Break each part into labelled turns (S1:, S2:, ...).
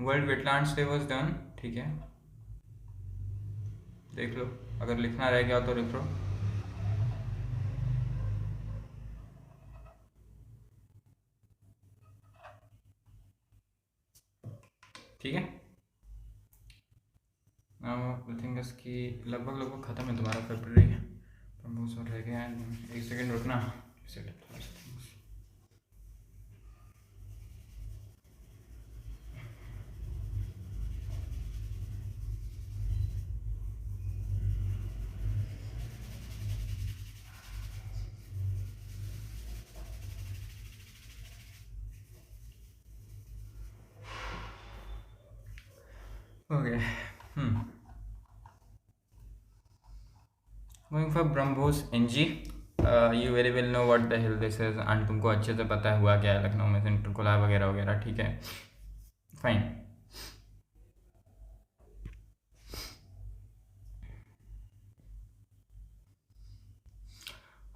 S1: World wetlands day was done, ठीक है, देख लो, अगर लिखना रह गया तो लिख लो। ठीक है, थिंग कि लगभग लगभग ख़त्म है तुम्हारा फेब्रवरी, प्रमोशन रह गया है, एक सेकेंड रुकना। Okay, going for BrahMos NG, you very well know what the hell this is, and तुमको अच्छे से पता है हुआ क्या है लखनऊ में, सेंटर खुला वगैरह वगैरह, ठीक है, फाइन।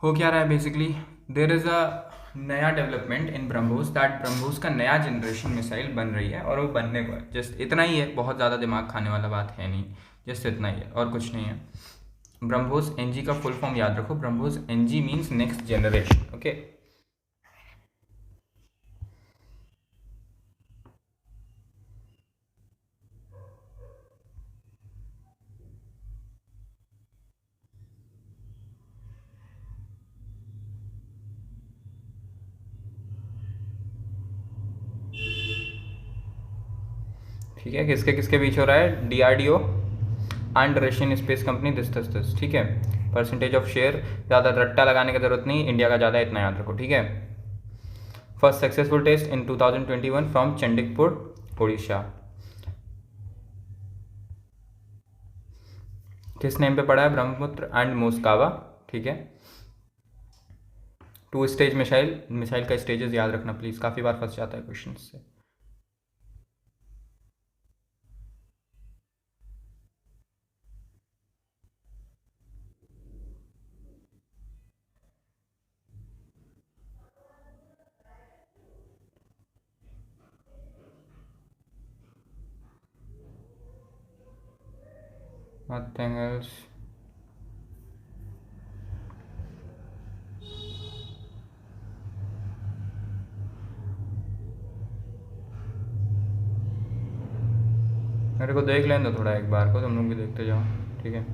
S1: हो क्या रहा है बेसिकली, देर इज़ अ नया development in BrahMos, that BrahMos का नया जनरेशन मिसाइल बन रही है, और वो बनने को है, जस्ट इतना ही है, बहुत ज़्यादा दिमाग खाने वाला बात है नहीं, जस्ट इतना ही है और कुछ नहीं है। ब्रह्मोस एनजी का फुल फॉर्म याद रखो, BrahMos NG means next generation, okay. ठीक है, किसके किसके बीच हो रहा है, DRDO and Russian space company, this, ठीक है। परसेंटेज ऑफ शेयर, ज़्यादा रट्टा लगाने की जरूरत नहीं, इंडिया का ज़्यादा, इतना याद रखो, ठीक है। First successful test in 2021 from Chandigarh, Orissa. किस नेम पे पड़ा है, ब्रह्मपुत्र एंड मोस्कावा, ठीक है। 2 स्टेज मिसाइल, मिसाइल का स्टेजेस याद रखना प्लीज़, काफ़ी बार फंस जाता है क्वेश्चन से। Nothing else. मेरे को देख लें तो थोड़ा एक बार को, तुम लोग भी देखते जाओ, ठीक है।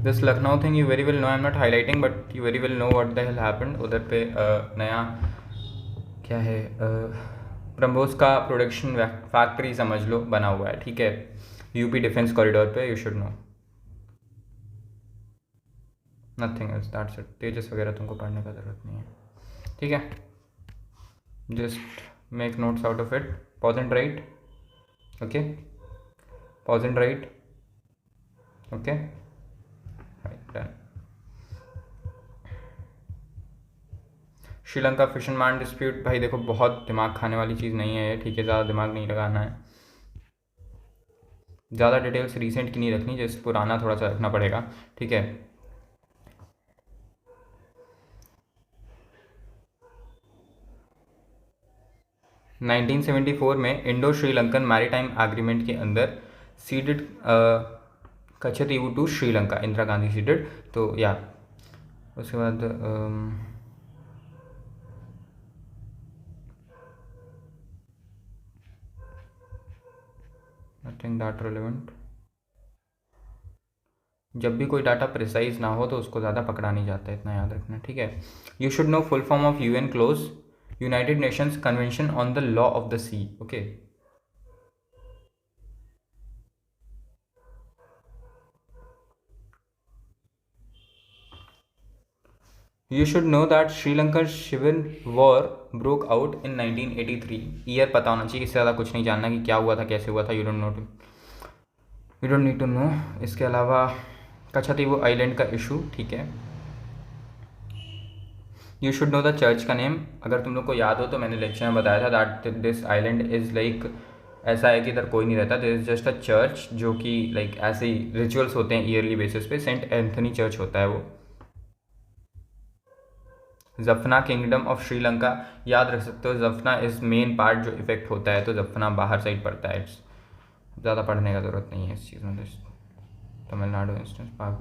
S1: This Lucknow thing you very well know, I am not highlighting but you very well know what the hell happened. उधर पे नया क्या है, ब्रह्मोस का प्रोडक्शन फैक्ट्री समझ लो बना हुआ है, ठीक है, यूपी डिफेंस कॉरिडोर पे, you should know. Nothing else, that's it. Tejas वगैरह तुमको पढ़ने का ज़रूरत नहीं है, ठीक है, just make notes out of it, pause and write, okay, pause and write, okay, done. Sri Lanka fisherman dispute, भाई देखो बहुत दिमाग खाने वाली चीज़ नहीं है ये, ठीक है, ज़्यादा दिमाग नहीं लगाना है, ज़्यादा डिटेल्स रिसेंट की नहीं रखनी, जैसे पुराना थोड़ा सा रखना पड़ेगा, ठीक है। नाइनटीन 1974 में इंडो श्रीलंकन मैरीटाइम एग्रीमेंट के अंदर ceded Katchatheevu to Sri Lanka, Indira Gandhi ceded, तो या उसके बाद नथिंग दैट रिलेवेंट। जब भी कोई डाटा प्रिसाइज ना हो तो उसको ज़्यादा पकड़ा नहीं जाता है, इतना याद रखना, ठीक है। You should know full form of UNCLOS, United Nations Convention on the law of the sea, okay. You should know that Sri Lankan Civil War broke out in 1983। Year पता होना चाहिए, इससे ज़्यादा कुछ नहीं जानना कि क्या हुआ था, कैसे हुआ था, you don't need to know. इसके अलावा कच्छतीवु आइलैंड का इशू, ठीक है। You should know the church का नेम, अगर तुम लोग को याद हो तो मैंने लेक्चर में बताया था that this island is like, ऐसा है कि इधर कोई नहीं रहता, this is just a church, जो कि लाइक ऐसे ही रिचुअल्स होते हैं ईयरली बेसिस पे, सेंट एंथनी चर्च होता है वो, जफना किंगडम ऑफ श्रीलंका, याद रख सकते हो जफना इज़ मेन पार्ट जो इफेक्ट होता है, तो जफना बाहर साइड पड़ता है, ज़्यादा पढ़ने का ज़रूरत नहीं है इस चीज़ में। Tamil Nadu instance Palk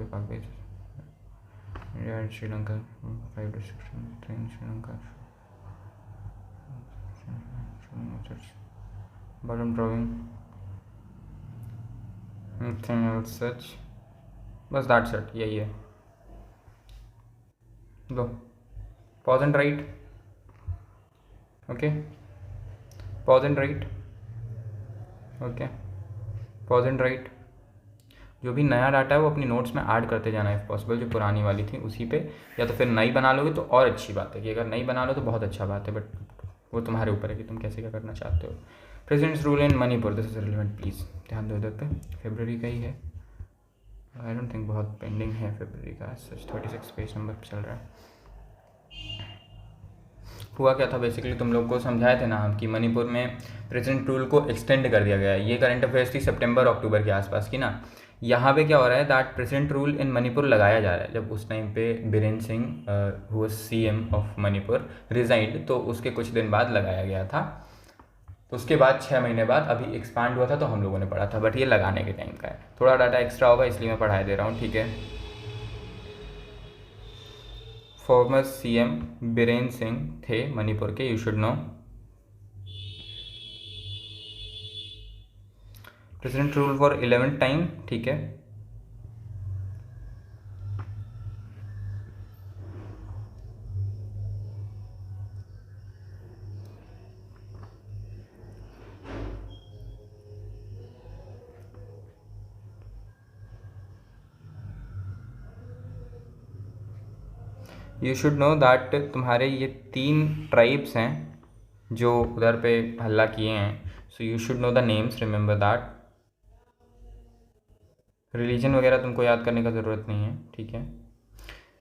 S1: Sri Lanka 5 distinction Sri Lanka bottom drawing nothing else such, बस दैट्स इट, यही है। लो pause and write, okay pause and write, okay pause and write. जो भी नया डाटा है वो अपनी नोट्स में ऐड करते जाना इफ़ पॉसिबल, जो पुरानी वाली थी उसी पे, या तो फिर नई बना लोगे तो और अच्छी बात है, कि अगर नई बना लो तो बहुत अच्छा बात है, बट वो तुम्हारे ऊपर है कि तुम कैसे क्या करना चाहते हो। Presidents rule in Manipur, this is relevant, please ध्यान दो इधर पे। फरवरी का ही है, आई डोंट थिंक बहुत पेंडिंग है फरवरी का, सच 36 पेज नंबर चल रहा है। हुआ क्या था बेसिकली, तुम लोग को समझाए थे ना हम कि मणिपुर में प्रेसिडेंट रूल को एक्सटेंड कर दिया गया है। ये करंट अफेयर्स थी सितंबर अक्टूबर के आसपास की ना। यहाँ पे क्या हो रहा है, that president rule in Manipur लगाया जा रहा है। जब उस टाइम पे Biren Singh who was CM of Manipur resigned, तो उसके कुछ दिन बाद लगाया गया था। तो उसके बाद 6 महीने बाद अभी एक्सपांड हुआ था, तो हम लोगों ने पढ़ा था, बट ये लगाने के टाइम का है। थोड़ा डाटा एक्स्ट्रा होगा इसलिए मैं पढ़ाई दे रहा हूँ, ठीक है। फॉर्मर सीएम बीरेन सिंह थे मणिपुर के, you should no. President rule for 11th time, ठीक है। यू शुड नो दैट तुम्हारे ये 3 ट्राइब्स हैं जो उधर पे हल्ला किए हैं, so you should know the names, remember that. Religion वगैरह तुमको याद करने का ज़रूरत नहीं है, ठीक है।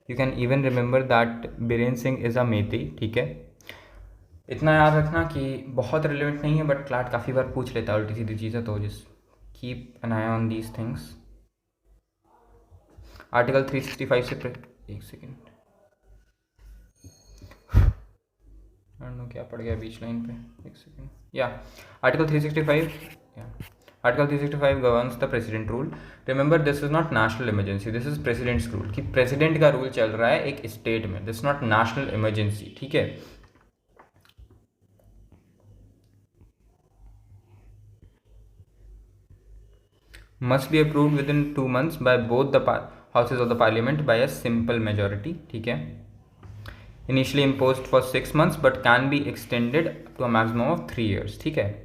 S1: You can even remember that Biren Singh is a Meitei, ठीक है। इतना याद रखना कि बहुत रिलेवेंट नहीं है, बट क्लाट काफ़ी बार पूछ लेता है उल्टी सीधी चीज़ें, तो just keep an I on these things. Article 365 से एक सेकेंड, क्या पड़ गया बीच लाइन पे, एक सेकेंड। या article 365, article 365 governs the president rule. Remember this is not national emergency, this is presidents rule, कि प्रेसिडेंट का रूल चल रहा है एक स्टेट में, दिस नॉट नेशनल इमरजेंसी, ठीक है। Must be approved within 2 months by both the houses of the parliament by a simple majority, ठीक है। Initially imposed for 6 months but can be extended to a maximum of 3 years, ठीक है।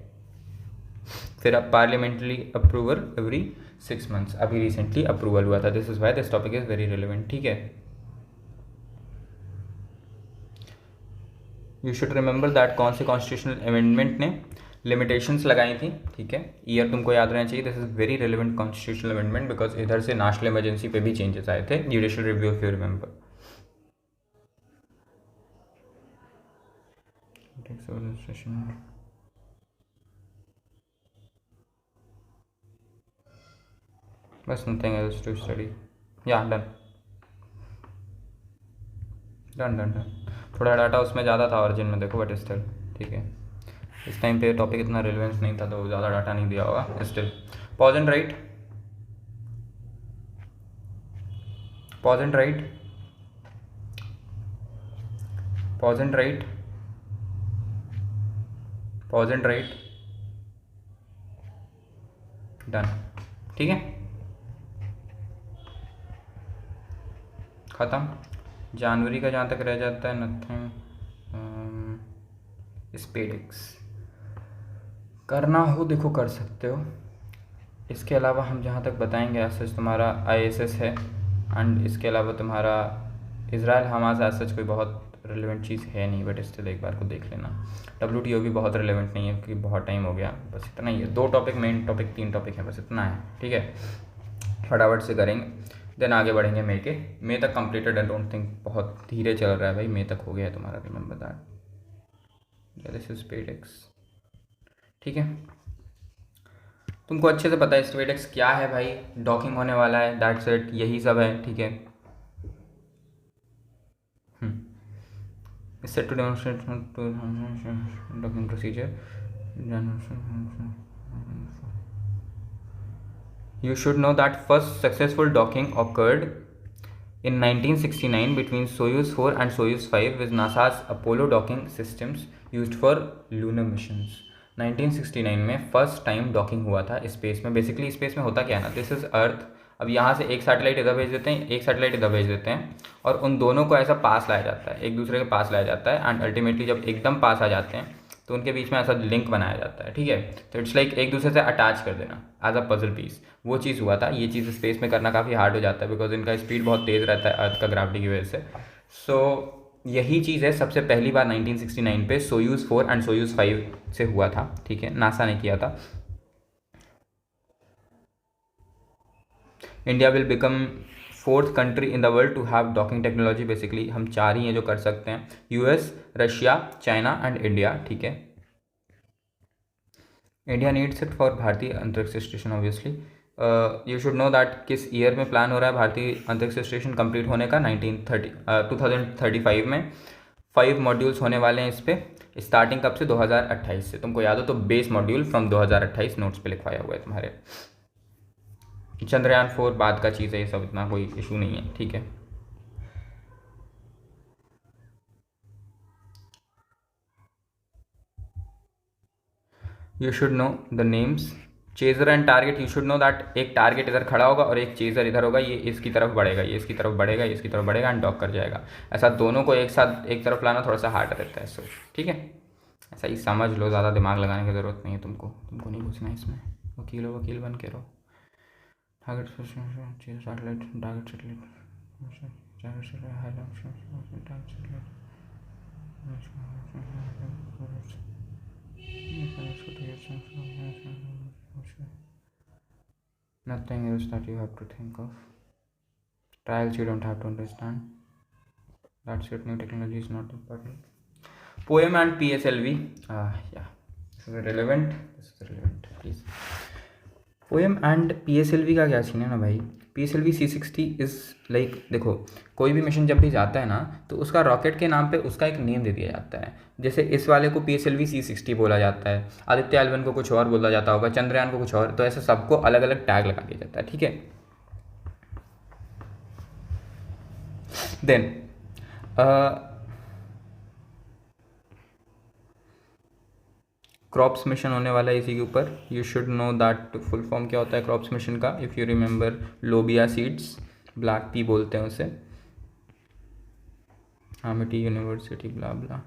S1: फिर अब parliamentary approval every 6 months, अभी recently approval हुआ था। This is why this topic is very relevant, ठीक है। यू शुड रिमेंबर दैट कौन से कॉन्स्टिट्यूशनल अमेंडमेंट ने लिमिटेशंस लगाई थी, ठीक है। ईयर तुमको याद रहना चाहिए। This is very relevant constitutional amendment because इधर से नेशनल इमरजेंसी पे भी चेंजेस आए थे, judicial review if you remember. बस नथिंग एल्स टू स्टडी, या डन डन डन डन। थोड़ा डाटा उसमें ज़्यादा था ओरिजिन में, देखो, बट स्टिल ठीक है। इस टाइम पे टॉपिक इतना रिलेवेंस नहीं था, तो ज़्यादा डाटा नहीं दिया होगा। Still pause and write, pause and write, pause and write, pause and write, done, ठीक है, ख़त्म। जनवरी का जहाँ तक रह जाता है नथिंग स्पेडिक्स करना हो, देखो कर सकते हो। इसके अलावा हम जहाँ तक बताएंगे एज सच तुम्हारा ISS है, एंड इसके अलावा तुम्हारा इज़राइल हमास एज सच कोई बहुत रिलेवेंट चीज़ है नहीं, बट स्टिल एक बार को देख लेना। WTO भी बहुत रिलेवेंट नहीं है क्योंकि बहुत टाइम हो गया, बस इतना ही है। 2 टॉपिक मेन टॉपिक, 3 टॉपिक है, बस इतना है, ठीक है। फटाफट से करेंगे, देन आगे बढ़ेंगे मई तक कंप्लीटेड। आई डोंट थिंक बहुत धीरे चल रहा है भाई, मई तक हो गया है तुम्हारा, remember that. This is spadix, ठीक है। तुमको अच्छे से पता है स्पेडिक्स क्या है भाई, डॉकिंग होने वाला है, दैट्स इट, यही सब है, ठीक है। is set to demonstrate docking procedure. You should know that first successful docking occurred in 1969 between Soyuz 4 and Soyuz 5 with NASA's Apollo docking systems used for lunar missions. 1969 में first time docking हुआ था space में. Basically space में होता क्या है ना, this is अर्थ. अब यहाँ से एक सैटेलाइट इधर भेज देते हैं, एक सैटेलाइट इधर भेज देते हैं, और उन दोनों को ऐसा पास लाया जाता है, एक दूसरे के पास लाया जाता है, एंड अल्टीमेटली जब एकदम पास आ जाते हैं तो उनके बीच में ऐसा लिंक बनाया जाता है. ठीक है, तो इट्स लाइक एक दूसरे से अटैच कर देना एज अ पजल पीस. वो चीज़ हुआ था. ये चीज़ स्पेस में करना काफ़ी हार्ड हो जाता है बिकॉज इनका स्पीड बहुत तेज़ रहता है अर्थ का ग्रेविटी की वजह से. सो यही चीज़ है सबसे पहली बार 1969 पे सोयूज़ 4 एंड सोयूज़ 5 से हुआ था. ठीक है, नासा ने किया था. India will become 4th country in the world to have docking technology. Basically हम 4 ही हैं जो कर सकते हैं, US, Russia, China and India. ठीक है, India needs it for Bharatiya Antariksh station obviously. You should know that किस ईयर में प्लान हो रहा है भारतीय अंतरिक्ष स्टेशन कंप्लीट होने का. 2035 में 5 मॉड्यूल्स होने वाले हैं इस पर. स्टार्टिंग कब से? 2028 से. तुमको याद हो तो बेस मॉड्यूल फ्रॉम 2028 नोट्स पे लिखवाया हुआ है तुम्हारे. चंद्रयान 4 बाद का चीज़ है, ये सब इतना कोई इशू नहीं है. ठीक है, you should know the names chaser and target. You should know that एक टारगेट इधर खड़ा होगा और एक चेजर इधर होगा. ये इसकी तरफ बढ़ेगा, ये इसकी तरफ बढ़ेगा, ये इसकी तरफ बढ़ेगा एंड डॉक कर जाएगा. ऐसा दोनों को एक साथ एक तरफ लाना थोड़ा सा हार्ड रहता है. सो ठीक है, ऐसा ही समझ लो, ज़्यादा दिमाग लगाने की ज़रूरत नहीं है तुमको नहीं घुसना है इसमें. वकील हो, वकील बन के रहो. Target satellite, target satellite. Nothing else that you have to think of. Trials you don't have to understand. That's it. New technology is not important. Poem and PSLV. Yeah, this is relevant. Please. Poem and PSLV का क्या scene है ना भाई. PSLV C60 is like, देखो कोई भी mission जब भी जाता है ना तो उसका रॉकेट के नाम पे उसका एक नेम दे दिया जाता है. जैसे इस वाले को PSLV C60 बोला जाता है, आदित्य L1 को कुछ और बोला जाता होगा, चंद्रयान को कुछ और. तो ऐसे सबको अलग अलग टैग लगा दिया जाता है. ठीक है, देन क्रॉप्स मिशन होने वाला है इसी के ऊपर. You should know that full form क्या होता है क्रॉप्स मिशन का. If you remember, lobia seeds, black pea बोलते हैं उसे. Amity university blah blah.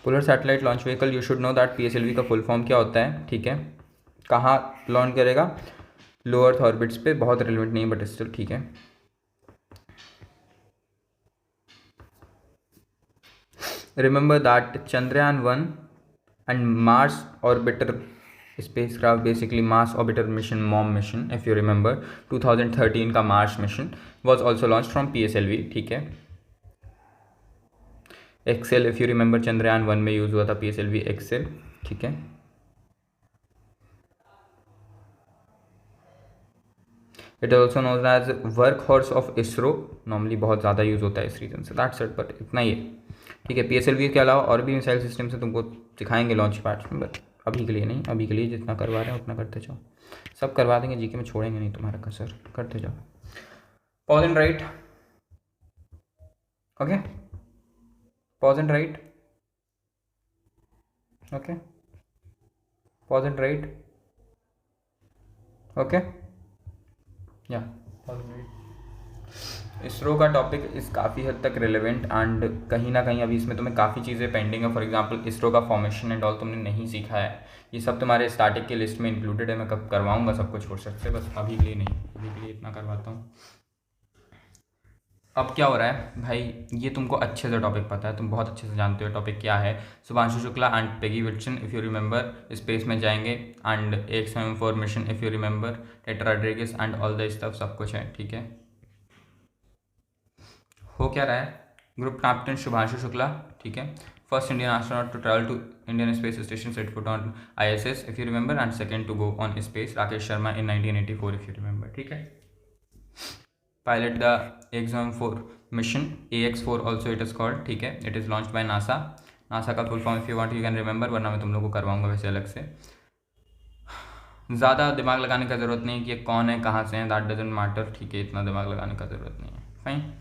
S1: Polar satellite launch vehicle. You should know that PSLV का फुल फॉर्म क्या होता है. ठीक है, कहाँ लॉन्च करेगा? लो अर्थ ऑर्बिट्स पे. बहुत रिलेवेंट नहीं बट स्टिल ठीक है. Remember that Chandrayaan 1 and Mars Orbiter spacecraft, basically Mars Orbiter mission, MOM mission, if you remember 2013 का Mars mission was also launched from PSLV. ठीक है, Excel if you remember Chandrayaan 1 में use हुआ था PSLV XL. ठीक है, it also known as workhorse of ISRO. Normally बहुत ज़्यादा यूज़ होता है इस रीजन से. दैट्स इट, बट इतना ही है. ठीक है, PSLV के अलावा और भी मिसाइल सिस्टम से तुमको सिखाएंगे लॉन्च पैड्स में, बट अभी के लिए नहीं. अभी के लिए जितना करवा रहे हैं उतना करते जाओ. सब करवा देंगे, जीके में छोड़ेंगे नहीं तुम्हारा कसर. करते जाओ. Pause and write. Okay, pause and write. Okay, pause and write. Okay, या पॉज एंड राइट. इसरो का टॉपिक इस काफ़ी हद तक रिलेवेंट एंड कहीं ना कहीं अभी इसमें तुम्हें काफ़ी चीज़ें पेंडिंग है. फॉर एग्जांपल इसरो का फॉर्मेशन एंड ऑल तुमने नहीं सीखा है. ये सब तुम्हारे स्टार्टिंग की लिस्ट में इंक्लूडेड है. मैं कब करवाऊंगा सब कुछ फुर्सत से, बस अभी के लिए नहीं. अभी के लिए इतना करवाता हूँ. अब क्या हो रहा है भाई, ये तुमको अच्छे से टॉपिक पता है, तुम बहुत अच्छे से जानते हो टॉपिक क्या है. Shubhanshu Shukla and Peggy Wilson if you remember space में जाएंगे एंड XM4 mission if you remember, Tate Rodriguez and all the stuff सब कुछ है. ठीक है, हो क्या रहा है. Group captain Shubhanshu Shukla. ठीक है, first Indian astronaut to travel to Indian space station, set foot on ISS if you remember, and second to go on space Rakesh Sharma in 1984 if you remember. ठीक है, pilot the XM4 mission AX4 also it is called, ठीक है। It is launch by NASA. NASA का full form if you want you can remember, वरना मैं तुम लोग को करवाऊंगा वैसे अलग से। ज़्यादा दिमाग लगाने का ज़रूरत नहीं कि ये कौन है, कहाँ से हैं, दैट डजेंट मैटर, ठीक है। इतना दिमाग लगाने का ज़रूरत नहीं है, fine.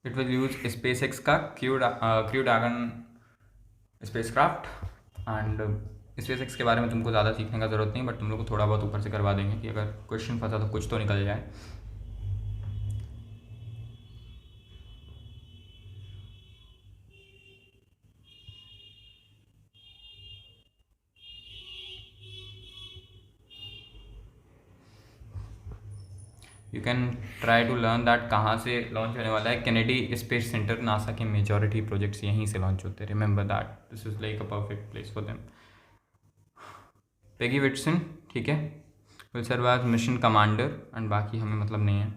S1: It will use SpaceX का crew dragon spacecraft. And SpaceX के बारे में तुमको ज़्यादा सीखने का ज़रूरत नहीं, बट तुम लोग को थोड़ा बहुत ऊपर से करवा देंगे कि अगर क्वेश्चन फंसा तो कुछ तो निकल जाए। You can try to learn that कहाँ से लॉन्च होने वाला है। कैनेडी स्पेस सेंटर, नासा के मेजॉरिटी प्रोजेक्ट्स यहीं से लॉन्च होते हैं, remember that, this is like a perfect place for them. Peggy Whitson, ठीक है, will serve as mission commander, and बाकी हमें मतलब नहीं है।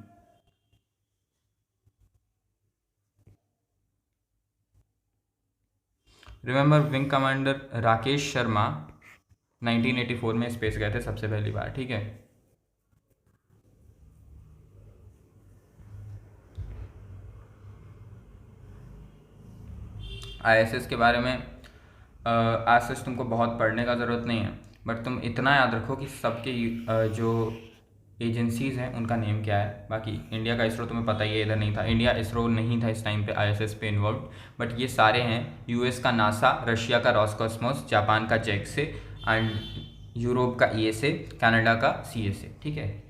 S1: Remember wing commander Rakesh Sharma 1984 में स्पेस गए थे सबसे पहली बार, ठीक है। ISS के बारे में आज सच तुमको बहुत पढ़ने का ज़रूरत नहीं है, बट तुम इतना याद रखो कि सबके जो एजेंसीज़ हैं उनका नेम क्या है। बाकी इंडिया का इसरो तुम्हें पता ही है, इधर नहीं था, इंडिया इसरो नहीं था इस टाइम पे ISS पे इन्वॉल्व, बट ये सारे हैं। US का नासा, रशिया का रॉसकॉस्मोस, जापान का जेक्से, एंड यूरोप का ESA, कनाडा का CSA, ठीक है।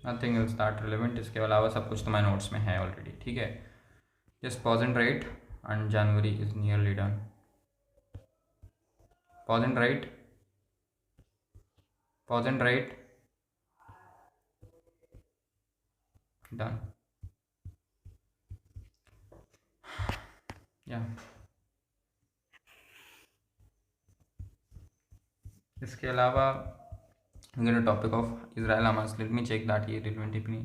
S1: नथिंग इज दैट रिलेवेंट, इसके अलावा सब कुछ तुम्हारे नोट्स में है ऑलरेडी, ठीक है। Just pause and write, and January is nearly done. Pause and write, pause and write, done, yeah. इसके अलावा topic of Israel Hamas, let me check that ये रिलेवेंट इतनी।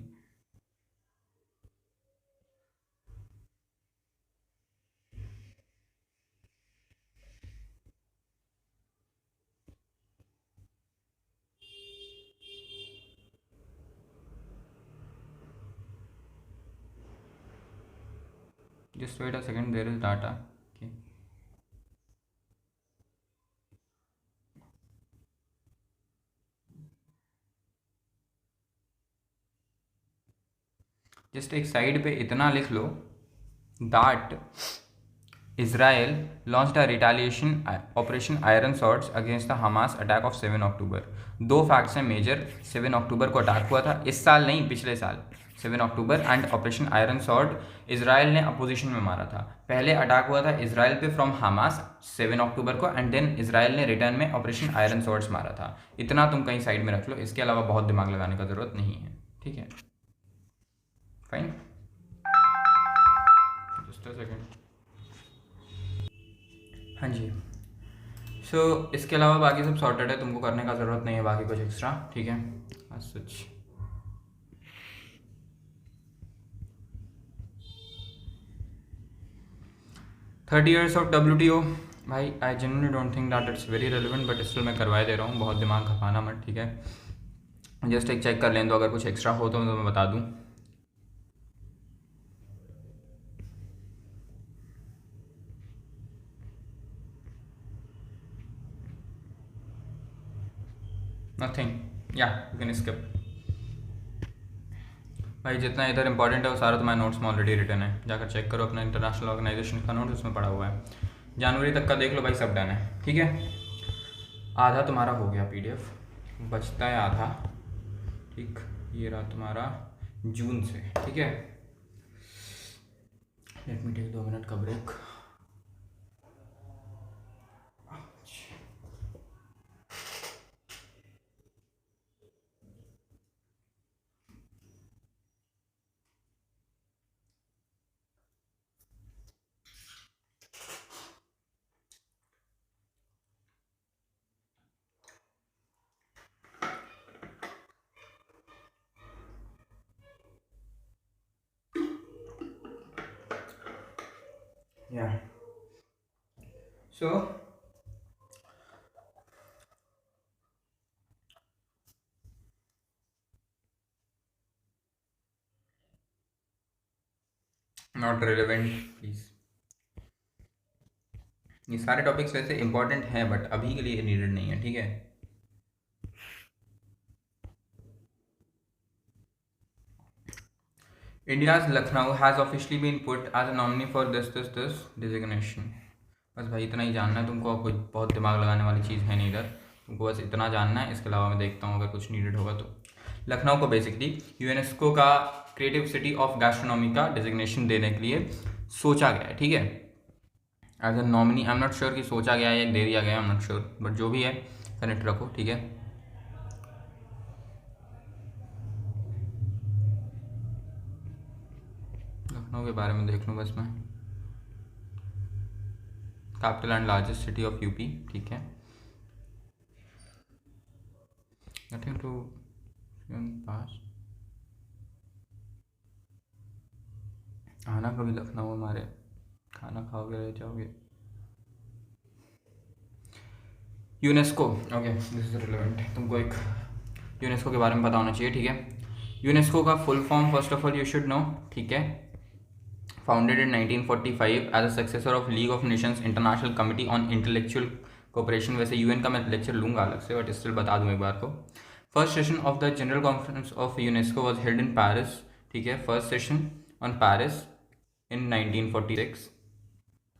S1: Just wait a second, there is data. Okay. Just एक side पे इतना लिख लो that Israel launched a retaliation operation Iron Swords against the Hamas attack of 7 अक्टूबर। दो facts हैं major, 7 अक्टूबर को अटैक हुआ था, इस साल नहीं पिछले साल 7 October, and operation iron sword Israel ने अपोजिशन में मारा था। पहले अटैक हुआ था इसराइल पे फ्रॉम हमास 7 अक्टूबर को, एंड देन इसराइल ने रिटर्न में ऑपरेशन आयरन सॉर्ड्स मारा था। इतना तुम कहीं साइड में रख लो, इसके अलावा बहुत दिमाग लगाने का ज़रूरत नहीं है, ठीक है, फाइन। जस्ट अ सेकेंड, हाँ जी। सो इसके अलावा बाकी सब सॉर्टेड है, तुमको करने का ज़रूरत नहीं है बाकी कुछ एक्स्ट्रा, ठीक है। आज सच 30 years ऑफ WTO, भाई I genuinely don't think that it's very relevant, but still मैं करवाए दे रहा हूँ, बहुत दिमाग खपाना मत, ठीक है। जस्ट एक चेक कर लें, तो अगर कुछ एक्स्ट्रा हो तो मैं बता दूँ। नथिंग, या यू कैन स्किप। भाई जितना इधर इंपॉर्टेंट है वो सारा तुम्हारे नोट्स में ऑलरेडी रिटर्न है, जाकर चेक करो अपना इंटरनेशनल ऑर्गेनाइजेशन का नोट, उसमें पड़ा हुआ है। जनवरी तक का देख लो भाई, सब डन है, ठीक है। आधा तुम्हारा हो गया PDF, बचता है आधा, ठीक। ये रहा तुम्हारा जून से, ठीक है। लेट मी टेक 2 मिनट का break. Yeah. So not relevant please. ये सारे टॉपिक्स वैसे इंपॉर्टेंट हैं बट अभी के लिए नीडेड नहीं है, ठीक है। India's Lucknow has officially been put as a nominee for this designation। बस भाई इतना ही जानना है तुमको, कोई बहुत दिमाग लगाने वाली चीज़ है नहीं इधर, तुमको बस इतना जानना है। इसके अलावा मैं देखता हूँ अगर कुछ नीडेड होगा तो। लखनऊ को बेसिकली यूनेस्को का क्रिएटिव सिटी ऑफ गैस्ट्रोनॉमी का डिजिग्नेशन देने के लिए सोचा गया है, ठीक है। As a nominee I am not sure कि सोचा गया है या दे दिया गया है, I am not sure, but जो भी है कनेक्ट रखो, ठीक है। लखनऊ के बारे में देख लूँ बस मैं। Capital and largest city of UP, ठीक है। नथिंग टू पास। आना कभी लखनऊ हमारे, खाना खाओगे रह जाओगे। UNESCO, okay this is relevant, तुमको एक यूनेस्को के बारे में पता होना चाहिए, ठीक है। यूनेस्को का full form first of all you should know, ठीक है। Founded in 1945 as a successor of League of Nations International Committee on Intellectual Cooperation. वैसे यूएन का मैं लेक्चर लूंगा अलग से, बट स्टिल बता दूं एक बार को। First session of the general conference of UNESCO was held in Paris, ठीक है। First session on Paris in 1946,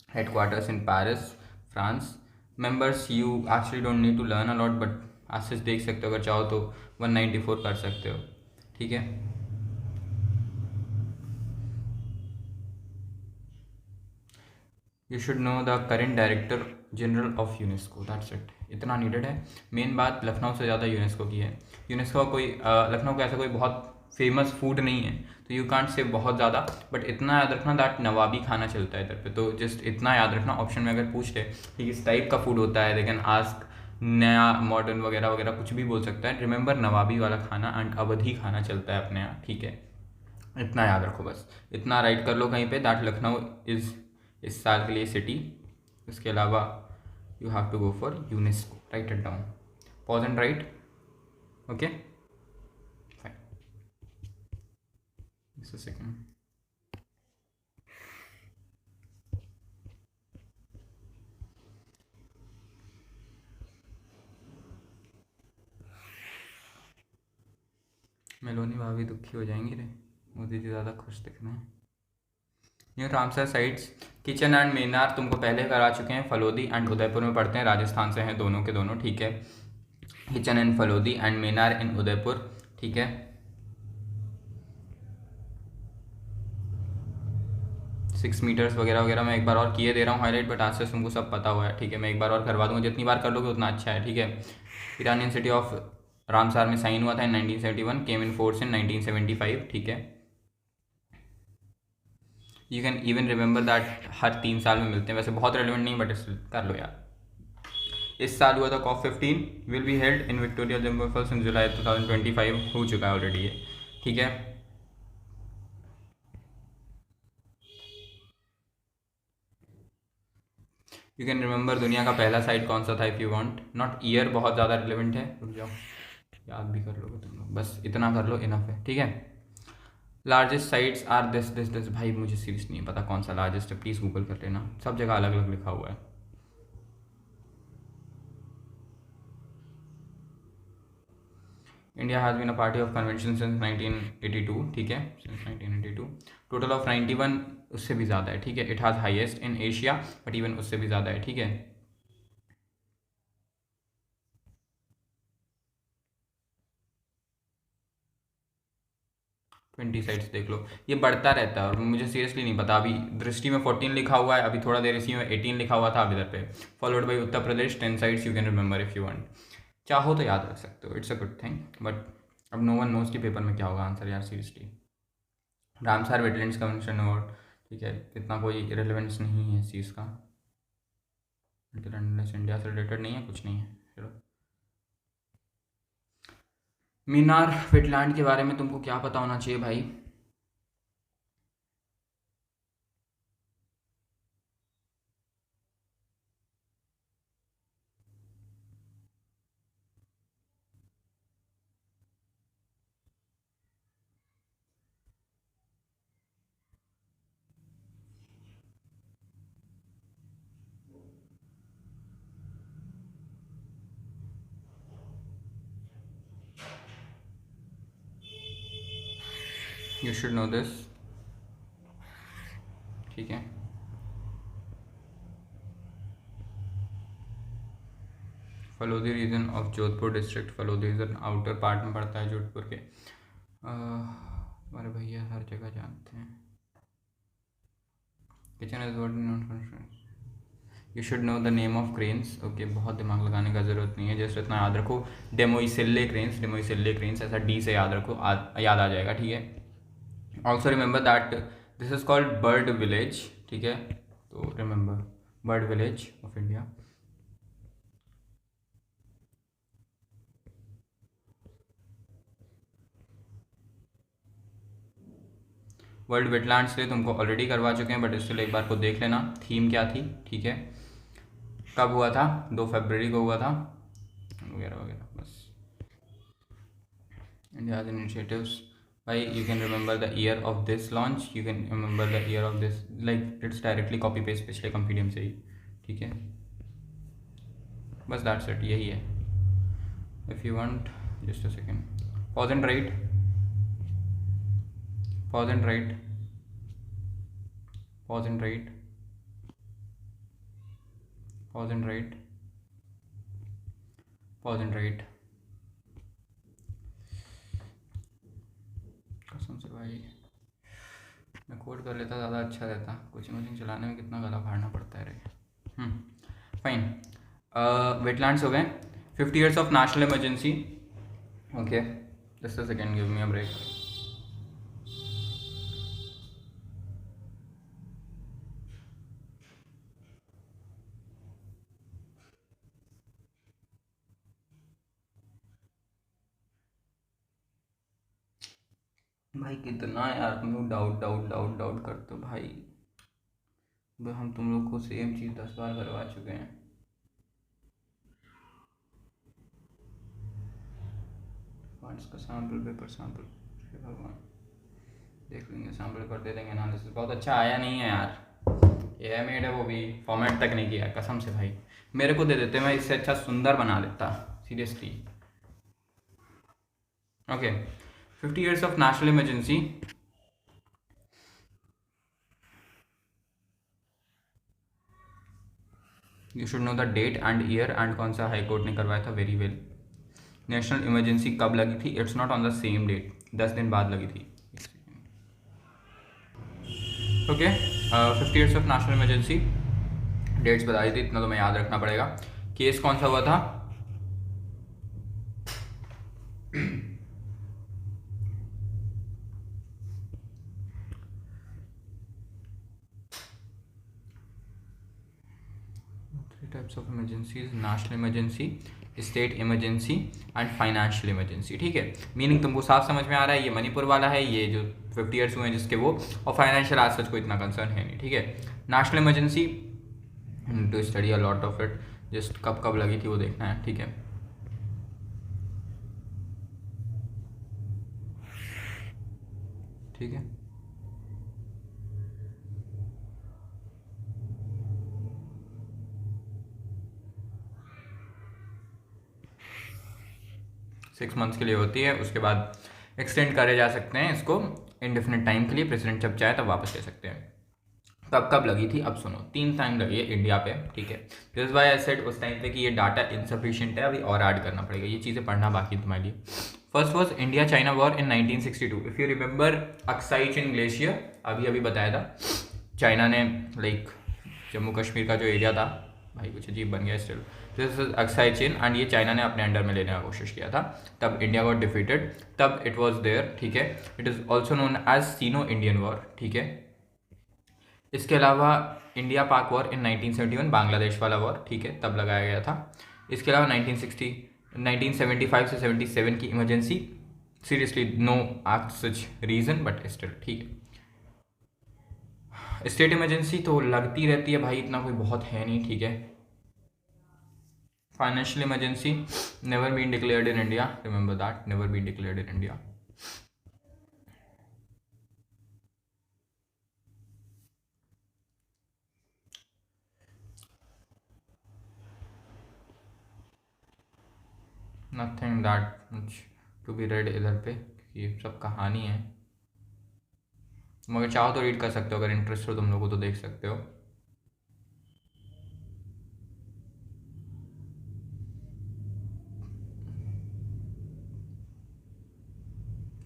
S1: headquarters in Paris, France। members you actually don't need to learn a lot, but आशीष देख सकते हो अगर चाहो तो 194 कर सकते हो, ठीक है। You should know the current director general of UNESCO, that's it, इतना नीडेड है। मेन बात लखनऊ से ज़्यादा यूनेस्को की है। यूनेस्को का कोई लखनऊ का ऐसा कोई बहुत फेमस फूड नहीं है, तो यू कांट से बहुत ज़्यादा, बट इतना याद रखना दैट नवाबी खाना चलता है इधर पे, तो जस्ट इतना याद रखना। ऑप्शन में अगर पूछ ले कि किस टाइप का फूड होता है, दे कैन आस्क नया मॉडर्न वगैरह वगैरह कुछ भी बोल सकता है। रिमेंबर नवाबी वाला खाना एंड अवधी खाना चलता है अपने यहाँ, ठीक है। इतना याद रखो बस, इतना राइट कर लो कहीं पे दैट लखनऊ इज़ इस साल के लिए सिटी। इसके अलावा you have to go for UNESCO, write it down, pause and write, okay fine. Just a second. Meloni भाभी दुखी हो जाएंगी रे, मोदी जी ज़्यादा खुश दिख रहे हैं। New Ramsar sites, kitchen and मीनार तुमको पहले करा चुके हैं। फलोदी एंड उदयपुर में पढ़ते हैं, राजस्थान से हैं दोनों के दोनों, ठीक है। किचन एंड फलोदी एंड मीनार इन उदयपुर, ठीक है। 6 मीटर्स वगैरह वगैरह मैं एक बार और किए दे रहा हूँ हाईलाइट, बट आज से तुमको सब पता हुआ है, ठीक है। मैं एक बार और करवा दूंगा, जितनी बार कर लोगे उतना अच्छा है, ठीक है। ईरानियन सिटी ऑफ रामसार में साइन हुआ था इन 1971, केम इन फोर्स इन 1975, ठीक है। You can even remember that हर 3 साल में मिलते हैं, वैसे बहुत रेलिवेंट नहीं बट कर लो यार। इस साल हुआ था COP15 will be held in Victoria जम्बो फॉल्स इन जुलाई 2025, हो चुका है ऑलरेडी ये, ठीक है। यू कैन रिमेंबर दुनिया का पहला साइट कौन सा था if you want, not year बहुत ज़्यादा रिलेवेंट है, रुक जाओ याद भी कर लोगे तुम लोग, बस इतना कर लो इनफ है, ठीक है। लार्जेस्ट साइट्स आर दिस भाई मुझे सीरियस नहीं पता कौन सा लार्जेस्ट है, प्लीज़ गूगल कर लेना, सब जगह अलग अलग लिखा हुआ है। India has been a party of convention since 1982, ठीक है, सिंस 1982। टोटल ऑफ 91, उससे भी ज़्यादा है, ठीक है। It has highest in Asia, but even उससे भी ज़्यादा है, ठीक है। 20 साइट्स देख लो, ये बढ़ता रहता है और मुझे सीरियसली नहीं पता। अभी दृष्टि में 14 लिखा हुआ है, अभी थोड़ा देर इसी में 18 लिखा हुआ था अभी इधर पे। Followed by Uttar Pradesh 10 sites, you can remember if you want, चाहो तो याद रख सकते हो, it's a good thing. But अब नो वन नोज कि पेपर में क्या होगा आंसर यार, seriously. Ramsar wetlands convention award, ठीक है, इतना कोई रिलेवेंस नहीं है इस चीज़ का, इंडिया से रिलेटेड नहीं है, कुछ नहीं है, चलो। मीनार वेटलैंड के बारे में तुमको क्या पता होना चाहिए भाई? यू शुड नो दिस, ठीक है। Phalodi region of Jodhpur district, Phalodi region outer part में पड़ता है जोधपुर के। हमारे भैया हर जगह जानते हैं। Kitchen is what not, you should know the name of cranes. Okay, बहुत दिमाग लगाने का ज़रूरत नहीं है, जैसे इतना याद रखो, डेमोइसिल्ले क्रेन्स, डेमोइसिल्ले क्रेन्स, ऐसा डी से याद रखो, याद आ जाएगा, ठीक है। Also remember that this is called bird village, ठीक है, तो remember bird village of India. World wetlands day तुमको ऑलरेडी करवा चुके हैं, बट इसलिए एक बार को देख लेना थीम क्या थी, ठीक है। कब हुआ था? 2 फरवरी को हुआ था, वगैरह वगैरह, बस। India's initiatives, why you can remember the year of this launch, you can remember the year of this, like it's directly copy paste पिछले कंपीडियम से ही, ठीक है, बस दैट्स इट, यही है। If you want just a second, pause and write, pause and write, pause and write, pause and write, pause and right. कसम से भाई मैं कोड कर लेता ज़्यादा अच्छा रहता, कुछ मशीन चलाने में कितना गला फाड़ना पड़ता है रे। फाइन, वेटलैंड्स हो गए। 50 years of national emergency, okay, just a second, give me a break. भाई कितना यार तुम लोग डाउट डाउट डाउट डाउट करते हो भाई, हम तुम लोग को सेम चीज़ 10 बार करवा चुके हैं। फंड्स का सैम्पल पेपर, सैम्पल, भगवान, देख लेंगे सैम्पल पेपर, दे देंगे एनालिसिस। बहुत अच्छा आया नहीं है यार, ये मेड है वो भी फॉर्मेट तक नहीं किया, कसम से भाई मेरे को दे देते, मैं इससे अच्छा सुंदर बना लेता, seriously. Okay, 50 years of national emergency, you should know the date and year, and कौन सा हाई कोर्ट ने करवाया था, वेरी वेल। नेशनल इमरजेंसी कब लगी थी? It's not on the same date, 10 दिन बाद लगी थी। Okay, 50 years of national emergency, dates बताई थी, इतना तो मैं याद रखना पड़ेगा। केस कौन सा हुआ था? Types of emergencies, national emergency, state emergency and financial emergency, ठीक है। मीनिंग तुमको साफ समझ में आ रहा है, ये मणिपुर वाला है, ये जो 50 years हुए हैं जिसके वो, और फाइनेंशियल आज सच को इतना कंसर्न है नहीं, ठीक है। National emergency to study a lot of it, just कब कब लगी थी वो देखना है, ठीक है। ठीक है, सिक्स मंथ्स के लिए होती है, उसके बाद एक्सटेंड करे जा सकते हैं इसको इनडेफिनेट टाइम के लिए, प्रेसिडेंट जब चाहे तब वापस ले सकते हैं। कब कब लगी थी? अब सुनो, 3 टाइम लगी है इंडिया पे, ठीक है। दिस वाई आई सेड उस टाइम पे कि ये डाटा इनसफिशिएंट है, अभी और ऐड करना पड़ेगा, ये चीज़ें पढ़ना बाकी है तुम्हारे लिए। First was India China war in 1962, if you remember Aksai chin glacier, अभी अभी बताया था, चाइना ने लाइक जम्मू कश्मीर का जो एरिया था, भाई कुछ अजीब बन गया still, this is Aksai chain, and ये चाइना ने अपने अंडर में लेने का कोशिश किया था, तब इंडिया गॉट डिफीटेड, तब इट वॉज देयर, ठीक है। It is also known as Sino Indian war, ठीक है। इसके अलावा इंडिया पाक वॉर इन 1971, बांग्लादेश वाला वॉर, ठीक है, तब लगाया गया था। इसके अलावा 1975 से 77 की emergency, seriously no act such reason but still, ठीक है। स्टेट इमरजेंसी तो लगती रहती है भाई, इतना कोई बहुत है नहीं, ठीक है। Financial emergency never been declared in India, remember that, never been declared in India. Nothing that much to be read इधर पे, ये सब कहानी है। मगर चाहो तो रीड कर सकते हो, अगर इंटरेस्ट हो तुम लोगों को तो देख सकते हो।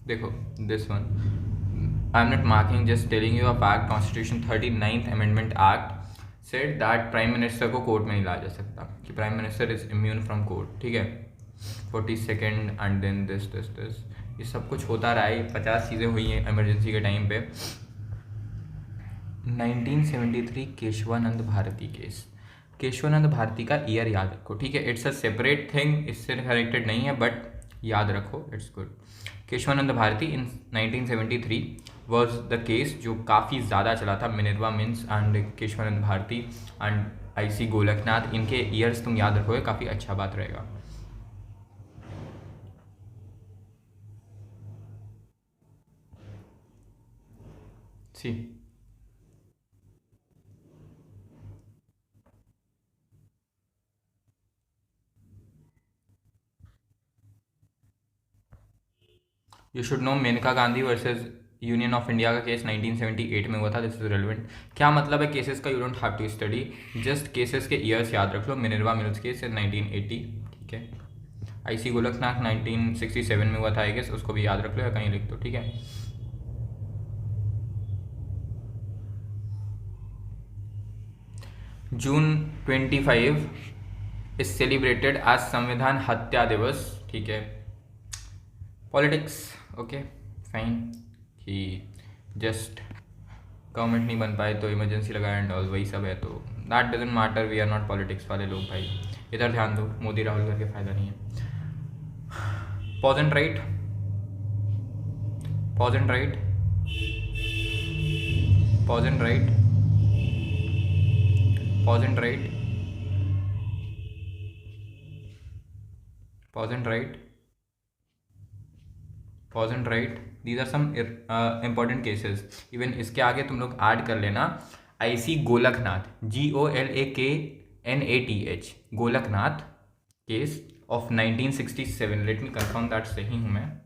S1: देखो this one, I am not marking, just telling you a fact. Constitution 39th amendment act said that prime minister को कोर्ट में नहीं लाया जा सकता, कि prime minister is immune from court, ठीक है। 42nd and then this this this, ये सब कुछ होता रहा है, 50 चीज़ें हुई हैं इमरजेंसी के टाइम पे। 1973 केशवानंद भारती केस, केशवानंद भारती का ईयर याद रखो, ठीक है। इट्स अ सेपरेट थिंग, इससे कनेक्टेड नहीं है, बट याद रखो, it's good. Kesavananda Bharati in 1973 was the case जो काफ़ी ज़्यादा चला था। Minerva mills and Kesavananda Bharati and IC Golaknath, इनके ईयर्स तुम याद रखोगे, काफ़ी अच्छा बात रहेगा। See you should know, Maneka Gandhi versus union of India का केस 1978 में हुआ था। This is relevant. क्या मतलब है केसेस का? You don't have to study, just cases के ईयर्स याद रख लो। मिनर्वा मिन्स केस 1980, ठीक है। IC गोलकनाथ 1967 में हुआ था, आई गेस, उसको भी याद रख लो या कहीं लिख दो, ठीक है। जून 25 इज सेलिब्रेटेड एज संविधान हत्या दिवस, ठीक है। पॉलिटिक्स, ओके फाइन, कि जस्ट गवर्नमेंट नहीं बन पाए तो इमरजेंसी लगाया एंड ऑल, वही सब है, तो that doesn't matter, we are not politics वाले लोग भाई। इधर ध्यान दो, मोदी राहुल करके फ़ायदा नहीं है। Pause and write, pause and write, pause and right, pause and write, pause and write, pause and write. These are some important cases. Even इसके आगे तुम लोग ऐड कर लेना IC Golaknath, GOLAKNATH, Golaknath case of 1967। Let me confirm that सही हूँ मैं।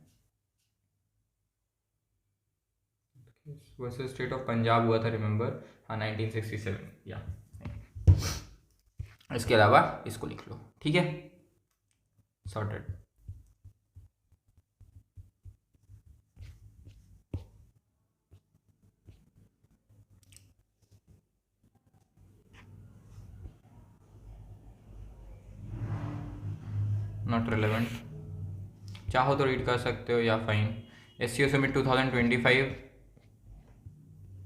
S1: Versus state of Punjab हुआ था, रिमेंबर, हाँ 1967, या। इसके अलावा इसको लिख लो, ठीक है, सॉर्टेड। नॉट रिलेवेंट, चाहो तो रीड कर सकते हो या fine. SCO summit 2025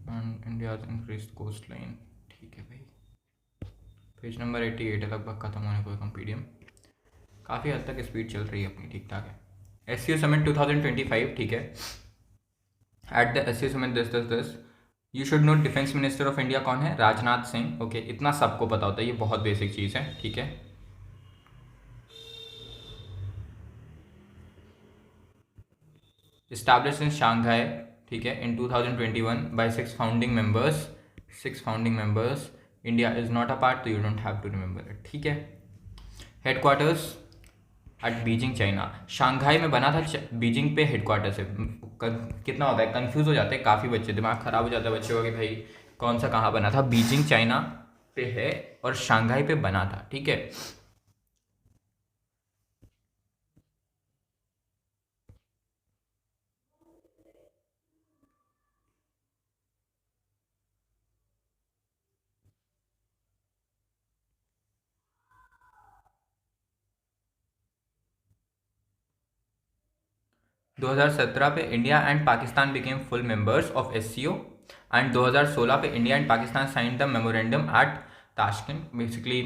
S1: and India increase coastline, ठीक है भाई। पेज नंबर 88 है, लगभग खत्म होने को PDM, काफ़ी हद तक स्पीड चल रही है अपनी, ठीक ठाक है। SCO समिट 2025, ठीक है। At the SCO summit this you should note defence minister of India कौन है? राजनाथ सिंह, ओके। इतना सबको पता होता है, ये बहुत बेसिक चीज़ है, ठीक है। established in Shanghai, ठीक है, in 2021 by 6 founding members, 6 founding members. India is not a part, तो you don't have to remember it, ठीक है। Headquarters at Beijing, China. Shanghai में बना था, बीजिंग पे हेडक्वार्टर्स है। कितना होता है, कंफ्यूज हो जाते हैं काफ़ी बच्चे, दिमाग खराब हो जाता है बच्चों का कि भाई कौन सा कहाँ बना था। बीजिंग चाइना पे है और शांघाई पे बना था, ठीक है। 2017 पे India and Pakistan became full members of SCO and 2016 पे India and Pakistan sign the memorandum at Tashkent. Basically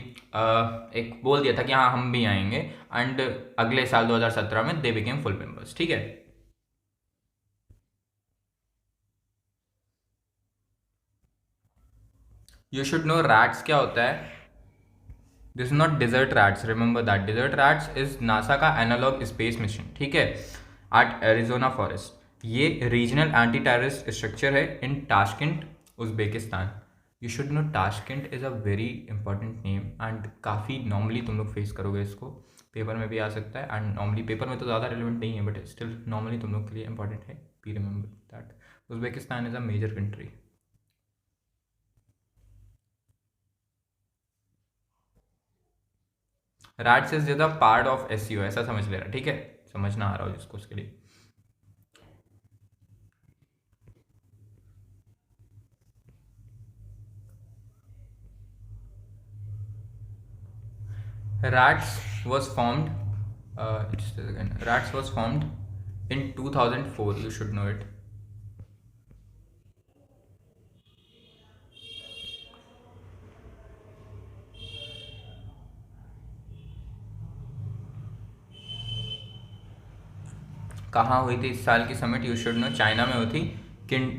S1: एक बोल दिया था कि हाँ हम भी आएंगे, एंड अगले साल 2017 में दे बिकेम फुल मेंबर्स, ठीक है। यू शुड नो रैट्स क्या होता है। This is not desert rats, remember that. Desert rats is NASA का एनालॉग स्पेस मिशन, ठीक है, एट एरिजोना फॉरेस्ट। ये रीजनल एंटी टेररिस्ट स्ट्रक्चर है in Tashkent, Uzbekistan. You should know Tashkent is a very important name and काफ़ी normally तुम लोग face करोगे इसको। पेपर में भी आ सकता है, एंड नॉर्मली पेपर में तो ज़्यादा रिलेवेंट नहीं है, बट स्टिल नॉर्मली तुम लोग के लिए इंपॉर्टेंट है. Be remember that Uzbekistan is a major country. Rats is the part of SEO, ऐसा समझ ले रहा, ठीक है, समझना आ रहा हो जिसको उसके लिए. Rats was formed. Just a second. Rats was formed in 2004. You should know it. कहाँ हुई थी इस साल की summit? You should no, China में हुई थी. किंग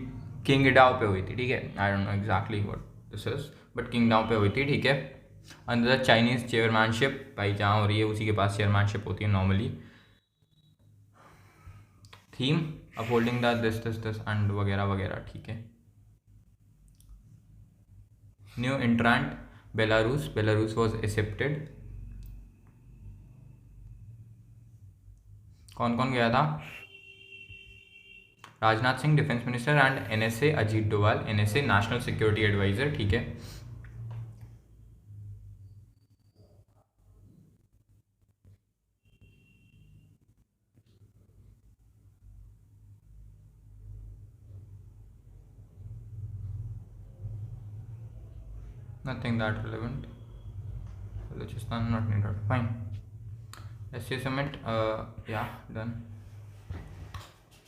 S1: किंगडाओ पे हुई थी, ठीक है. I don't know exactly what this is, but Qingdao पे हुई थी, ठीक है. अंडर द चाइनीज चेयरमैनशिप, भाई जहाँ हो रही है उसी के पास चेयरमैनशिप होती है normally. Theme upholding the this this this and वगैरह वगैरह, ठीक है. New entrant Belarus, Belarus was accepted. कौन कौन गया था? Rajnath Singh defence minister and NSA Ajit Doval, NSA national security adviser, ठीक है. Nothing that relevant. Balochistan not needed, fine. SC summit, या डन.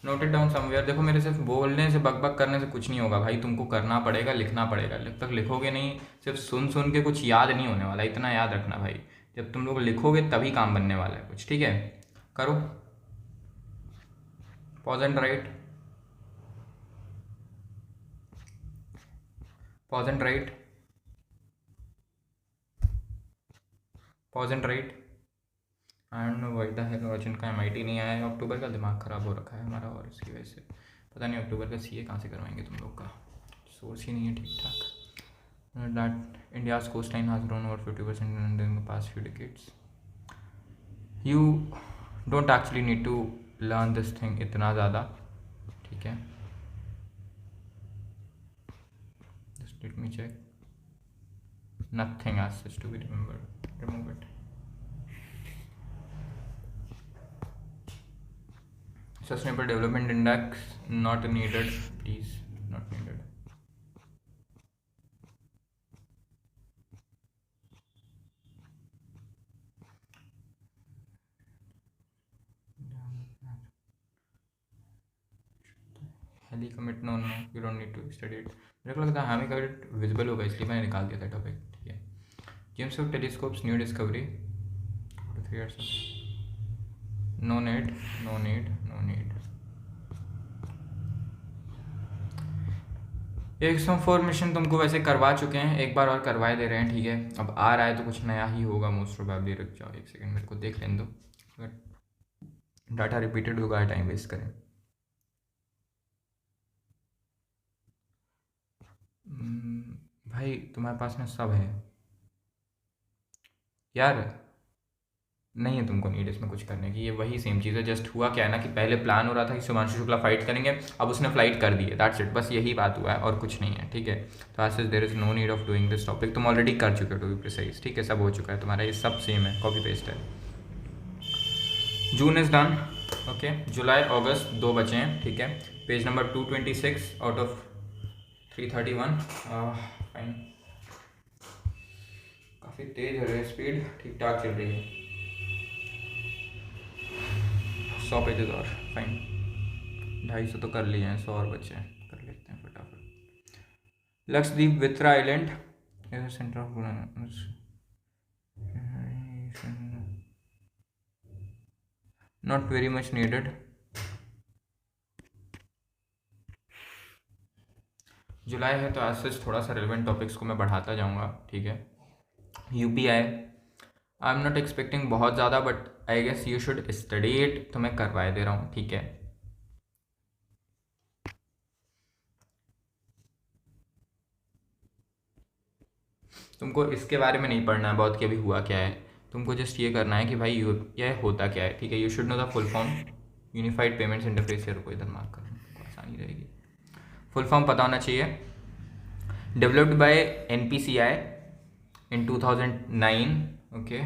S1: Noted down somewhere. देखो मेरे सिर्फ बोलने से बक बक करने से कुछ नहीं होगा भाई, तुमको करना पड़ेगा, लिखना पड़ेगा. जब तक लिखोगे नहीं, सिर्फ सुन सुन के कुछ याद नहीं होने वाला, इतना याद रखना भाई. जब तुम लोग लिखोगे तभी काम बनने वाला है कुछ, ठीक है. करो. Pause and write. Pause and write. Pause and write. And why the hell Arjun का MIT नहीं आया है. अक्टूबर का दिमाग ख़राब हो रखा है हमारा, और इसकी वजह से पता नहीं अक्टूबर का CA कहाँ से करवाएंगे तुम लोग का. सोर्स ही नहीं है ठीक ठाक. That India's coastline has grown over 50% in the past few decades. You don't actually need to learn this thing इतना ज़्यादा, ठीक है. Just let me check. Nothing as such to be remembered. Remove it. Sustainable Development Index not needed, please, not needed. Halley comet, no no you don't need to study it. मेरे को लगता है हामी commit visible होगा, इसलिए मैंने निकाल दिया था टॉपिक, ठीक है. James Webb telescopes new discovery. 3 years. No need, no need, no need. XM4 mission तुमको वैसे करवा चुके हैं, एक बार और करवाए दे रहे हैं, ठीक है. अब आ रहा है तो कुछ नया ही होगा मोस्ट प्रोबेबली. रुक जाओ एक सेकंड, मेरे को देख लेने दो. डाटा रिपीटेड होगा, टाइम वेस्ट करें. भाई तुम्हारे पास में सब है यार, नहीं है तुमको नीड इसमें कुछ करने की. ये वही सेम चीज़ है. जस्ट हुआ क्या है ना कि पहले प्लान हो रहा था कि शुभांशु शुक्ला फाइट करेंगे, अब उसने फ्लाइट कर दी है, दैट्स इट. बस यही बात हुआ है और कुछ नहीं है, ठीक है. तो आज there is no need of doing this topic. तुम ऑलरेडी कर चुके हो टू बी प्रिसाइज, ठीक है. सब हो चुका है तुम्हारा, ये सब सेम है, कॉपी पेस्ट है. जून इज़ डन, ओके. जुलाई अगस्त 2 बचे हैं, ठीक है. Page number 226 out of 331, fine. काफ़ी तेज हो रही है स्पीड, ठीक ठाक चल रही है. 100 पेजेस और, फाइन. 250 तो कर लिए हैं, 100 और बचे हैं, कर लेते हैं फटाफट. Lakshadweep Bitra island centre of not very much needed. जुलाई है तो आज थोड़ा सा रेलिवेंट टॉपिक्स को मैं बढ़ाता जाऊंगा, ठीक है. UPI I am not expecting बहुत ज़्यादा, but I guess you should study it, तो मैं करवाए दे रहा हूँ, ठीक है. तुमको इसके बारे में नहीं पढ़ना है बहुत कि अभी हुआ क्या है. तुमको जस्ट ये करना है कि भाई यह होता क्या है, ठीक है। You should know the full form, unified payments interface. से रुको इधर मार्क कर, आसानी रहेगी। फुल फॉर्म पता होना चाहिए। Developed by NPCI in 2009, okay.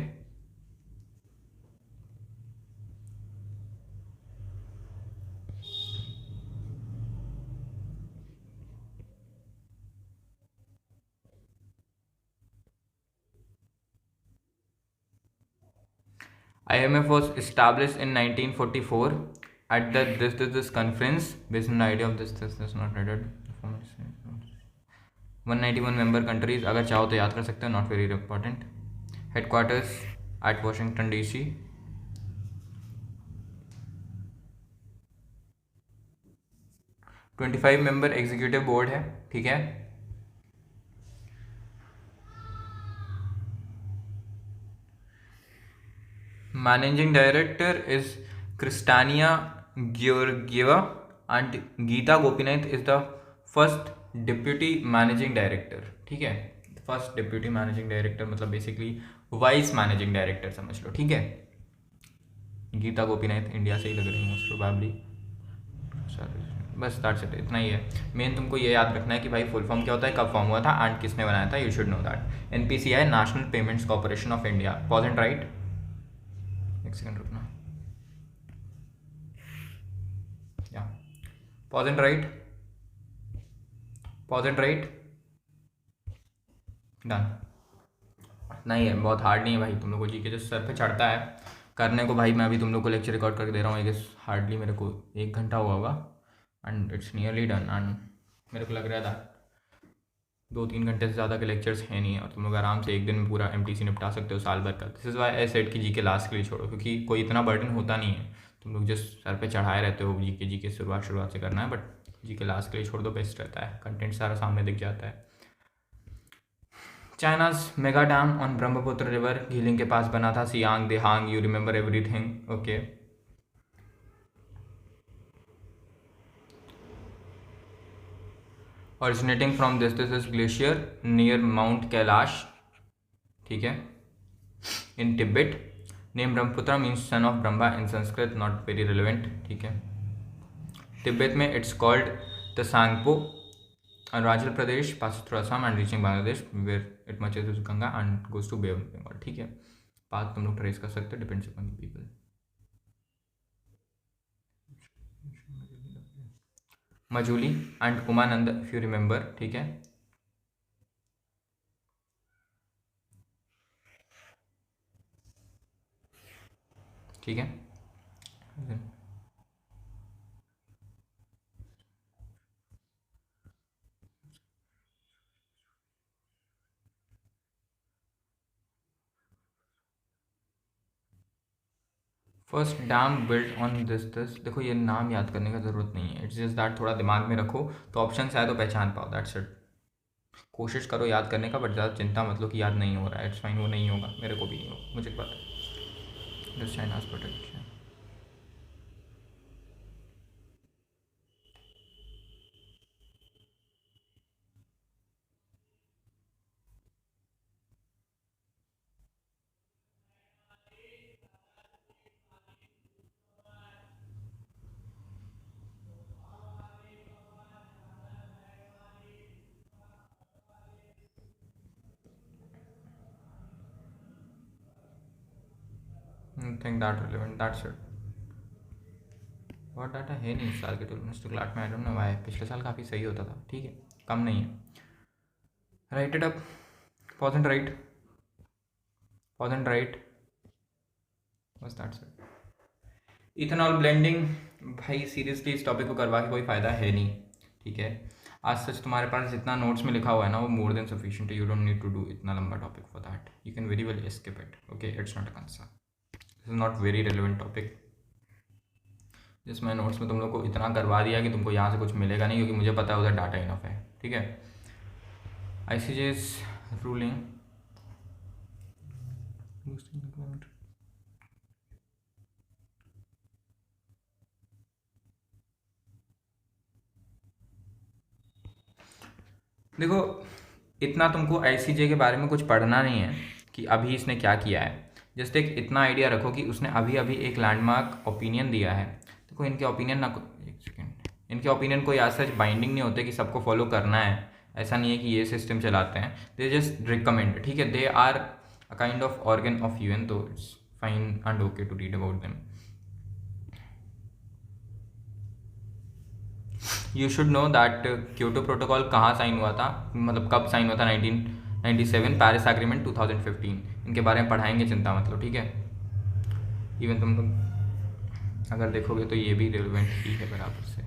S1: IMF was established in 1944 at the this conference based on the idea of this not needed 191 member countries, अगर चाहो तो याद कर सकते हो, not very important. Headquarters at Washington DC। Twenty 25 member executive board है, ठीक है। Managing director is Kristalina Georgieva and Gita Gopinath is the first deputy managing director, ठीक है। फर्स्ट डिप्यूटी मैनेजिंग डायरेक्टर मतलब बेसिकली वाइस मैनेजिंग डायरेक्टर समझ लो, ठीक है। गीता गोपीनाथ इंडिया से ही लग रही है मोस्ट प्रोबेबली। बस दैट्स इट, इतना ही है। मेन तुमको ये याद रखना है कि भाई फुल फॉर्म क्या होता है, कब फॉर्म हुआ था एंड किसने बनाया था। You should know that. NPCI national payments corporation of India. Pause and right, एक सेकंड रुकना। या pause and write, pause and write, done. नहीं है, बहुत हार्ड नहीं है भाई। तुम लोग को जीके जो सर पे चढ़ता है करने को, भाई मैं अभी तुम लोग को लेक्चर रिकॉर्ड करके दे रहा हूँ। आई गेस हार्डली मेरे को 1 घंटा हुआ होगा and it's nearly done. And मेरे को लग रहा था 2-3 घंटे से ज़्यादा के लेक्चर्स हैं नहीं, और तुम लोग आराम से एक दिन में पूरा MTC निपटा सकते हो साल भर का। This is why I said कि जीके लास्ट के लिए छोड़ो, क्योंकि कोई इतना बर्डन होता नहीं है। तुम लोग जस्ट सर पे चढ़ाए रहते हो, जीके शुरुआत से करना है, बट जीके लास्ट के लिए छोड़ दो, बेस्ट रहता है। कंटेंट सारा सामने दिख जाता है। China's mega dam on Brahmaputra river, घीलिंग के पास बना था, Siang Dihang. You remember everything, okay. Originating from this is glacier near mount Kailash, ठीक है, in Tibet. Name Brahmaputra means son of Brahma in Sanskrit, not very relevant, ठीक है। तिब्बत में it's called the Tsangpo. Arunachal Pradesh pass through Assam and reaching Bangladesh where it merges Ganga and goes to bay of Bengal, ठीक है। बात तुम लोग ट्रेस कर सकते हो, depends upon the people. Majuli and Umanand if you remember, ठीक है। ठीक है, first dam built on this. देखो ये नाम याद करने का ज़रूरत नहीं है, इट्स जस्ट दैट थोड़ा दिमाग में रखो तो ऑप्शन आए तो पहचान पाओ, दैट्स इट। कोशिश करो याद करने का, बट ज़्यादा चिंता मत लो कि याद नहीं हो रहा है, इट्स फाइन। वो नहीं होगा, मेरे को भी नहीं होगा, मुझे पता है। This China's protection. Think that relevant, that's it. बहुत डाटा है नहीं इस साल के टूर्नामेंट्स में, आई डोंट नो व्हाई। पिछले साल काफ़ी सही होता था, ठीक है, कम नहीं है। Right it up, pause and write, pause and right, बस दैट्स इट। इथेनॉल ब्लेंडिंग, भाई सीरियसली इस टॉपिक को करवा के कोई फ़ायदा है नहीं, ठीक है। आज सच तुम्हारे पास जितना नोट्स में लिखा हुआ है ना, वो मोर देन सफिशिएंट है। You don't need to do इतना लंबा topic for that, you can very well skip it, okay. It's not a concern, this is not very relevant topic. जिसमें नोट्स में तुम लोग को इतना करवा दिया कि तुमको यहाँ से कुछ मिलेगा नहीं, क्योंकि मुझे पता है उधर डाटा इनफ है, ठीक है। ICJ's रूलिंग, देखो इतना तुमको ICJ के बारे में कुछ पढ़ना नहीं है कि अभी इसने क्या किया है, जस्ट एक इतना आइडिया रखो कि उसने अभी अभी एक लैंडमार्क ओपिनियन दिया है। देखो इनके ओपिनियन ना, एक सेकेंड, इनके ओपिनियन कोई आज सच बाइंडिंग नहीं होते कि सबको फॉलो करना है, ऐसा नहीं है कि ये सिस्टम चलाते हैं, दे जस्ट रिकमेंड, ठीक है, they are a kind of organ of UN, तो it's fine and okay to read about them. You should know that Kyoto protocol कहाँ साइन हुआ था, मतलब कब साइन हुआ था, 1997, पेरिस एग्रीमेंट 2015, इनके बारे में पढ़ाएंगे, चिंता मतलब, ठीक है। इवन तुम लोग अगर देखोगे तो ये भी रिलेवेंट ही है बराबर से,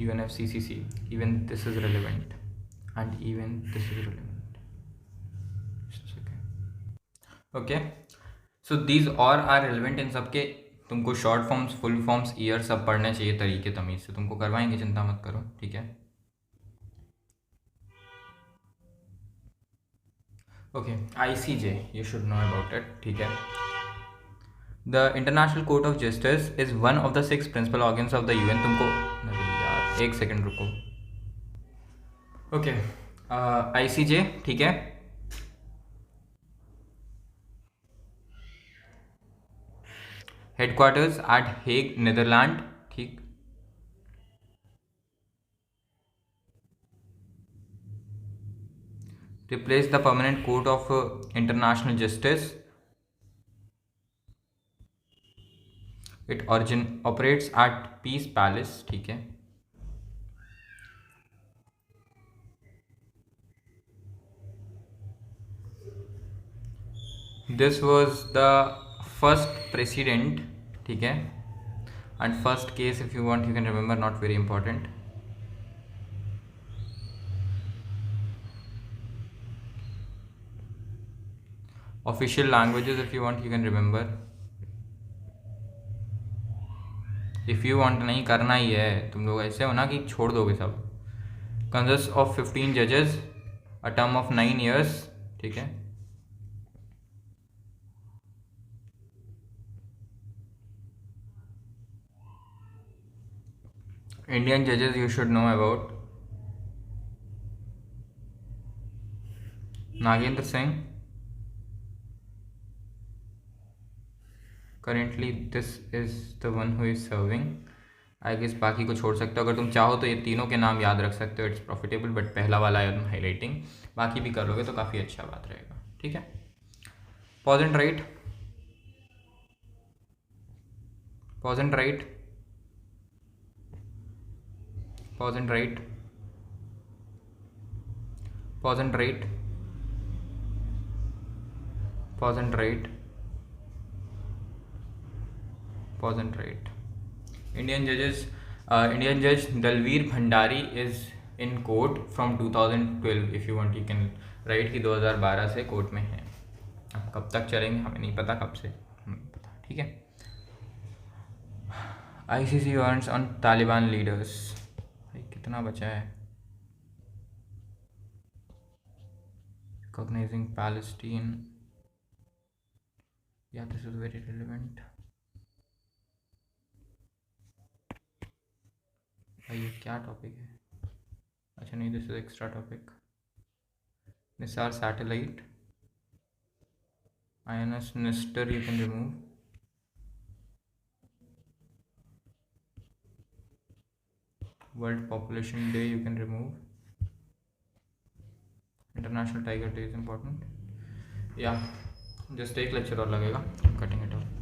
S1: UNFCCC, even this is relevant and even this is relevant, okay. So these और आर रिलेवेंट, इन सबके तुमको short forms, full forms, year सब पढ़ने चाहिए तरीके तमीज़ से, तुमको करवाएंगे, चिंता मत करो, ठीक है। Okay, ICJ, you should know about it, ठीक है। The International Court of Justice is one of the 6 principal organs of the UN। तुमको, अरे यार एक सेकेंड रुको, ओके, ICJ, ठीक है, हेडक्वार्टर्स एट हेग, नीदरलैंड, ठीक। Replace the permanent court of international justice, it origin operates at piece palace, ठीक है। This was the first president, ठीक है, and first case, if you want you can remember, not very important. Official languages, if you want you can remember, if you want नहीं करना ही है, तुम लोग ऐसे हो ना कि छोड़ दोगे सब। कंसिस्ट ऑफ 15 जजेस, अ टर्म ऑफ 9 years, ठीक है। इंडियन जजेस you should know about Nagendra Singh, currently this is the one who is serving, I guess बाकी को छोड़ सकते हो, अगर तुम चाहो तो ये तीनों के नाम याद रख सकते हो, इट्स प्रॉफिटेबल, बट पहला वाला है तुम हाईलाइटिंग, बाकी भी कर लोगे तो काफ़ी अच्छा बात रहेगा, ठीक है। Pause and write, pause and write, pause and write, pause and right, pause and write, pause and write. Indian judge Dalveer Bhandari is in court from 2012, if you want you can write कि 2012 से court में है, अब कब तक चलेंगे हमें नहीं पता, कब से हमें पता, ठीक है। ICC warrants on Taliban leaders, भाई कितना बचा है। Recognizing Palestine, yeah, this is very relevant। भाई ये क्या टॉपिक है, अच्छा नहीं, this is extra topic. Nisar satellite, INS Nestor you can remove, World Population Day you can remove, International Tiger Day is important, yeah, just एक lecture और लगेगा, cutting it of.